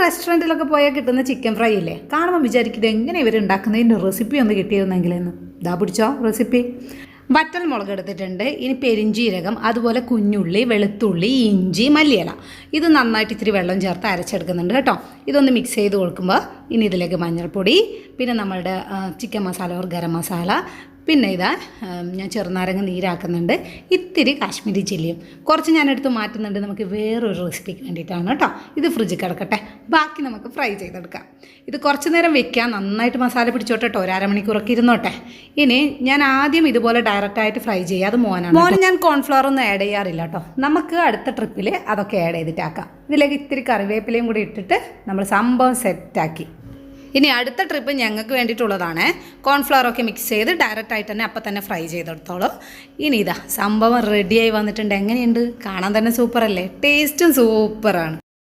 റെസ്റ്റോറൻറ്റിലൊക്കെ പോയാൽ കിട്ടുന്ന chicken fry ഇല്ലേ, കാണുമ്പോൾ വിചാരിക്കുന്നത് എങ്ങനെ ഇവരുണ്ടാക്കുന്നതിൻ്റെ റെസിപ്പി ഒന്ന് കിട്ടിയിരുന്നെങ്കിലെന്ന്. ഇതാ പിടിച്ചോ റെസിപ്പി. വറ്റൽ മുളക് എടുത്തിട്ടുണ്ട്, ഇനി പെരിഞ്ചീരകം, അതുപോലെ കുഞ്ഞുള്ളി, വെളുത്തുള്ളി, ഇഞ്ചി, മല്ലിയില. ഇത് നന്നായിട്ട് ഇത്തിരി വെള്ളം ചേർത്ത് അരച്ചെടുക്കുന്നുണ്ട് കേട്ടോ. ഇതൊന്ന് മിക്സ് ചെയ്ത് കൊടുക്കുമ്പോൾ ഇനി ഇതിലേക്ക് മഞ്ഞൾപ്പൊടി, പിന്നെ നമ്മളുടെ ചിക്കൻ മസാല ഓർ ഗരം മസാല, പിന്നെ ഇതാ ഞാൻ ചെറുനാരങ്ങ നീരാക്കുന്നുണ്ട്, ഇത്തിരി കാശ്മീരി ചില്ലിയും കുറച്ച് ഞാനെടുത്ത് മാറ്റുന്നുണ്ട് നമുക്ക് വേറൊരു റെസിപ്പിക്ക് വേണ്ടിയിട്ടാണ് കേട്ടോ. ഇത് ഫ്രിഡ്ജിൽ കിടക്കട്ടെ, ബാക്കി നമുക്ക് ഫ്രൈ ചെയ്തെടുക്കാം. ഇത് കുറച്ച് നേരം വെക്കാം, നന്നായിട്ട് മസാല പിടിച്ചോട്ടെ കേട്ടോ, ഒരു അരമണിക്കൂറൊക്കെ ഇരുന്നോട്ടെ. ഇനി ഞാൻ ആദ്യം ഇതുപോലെ ഡയറക്റ്റായിട്ട് ഫ്രൈ ചെയ്യുക, അത് മോന് ഞാൻ കോൺഫ്ലവർ ഒന്നും ആഡ് ചെയ്യാറില്ല കേട്ടോ. നമുക്ക് അടുത്ത ട്രിപ്പിൽ അതൊക്കെ ആഡ് ചെയ്തിട്ടാക്കാം. ഇതിലേക്ക് ഇത്തിരി കറിവേപ്പിലയും കൂടി ഇട്ടിട്ട് നമ്മൾ സംഭവം സെറ്റാക്കി. ഇനി അടുത്ത ട്രിപ്പ് ഞങ്ങൾക്ക് വേണ്ടിയിട്ടുള്ളതാണ്. കോൺഫ്ലവറൊക്കെ മിക്സ് ചെയ്ത് ഡയറക്റ്റായിട്ട് തന്നെ അപ്പം തന്നെ ഫ്രൈ ചെയ്തെടുത്തോളൂ. ഇനി ഇതാ സംഭവം റെഡിയായി വന്നിട്ടുണ്ട്. എങ്ങനെയുണ്ട്? കാണാൻ തന്നെ സൂപ്പറല്ലേ? ടേസ്റ്റും സൂപ്പറാണ്.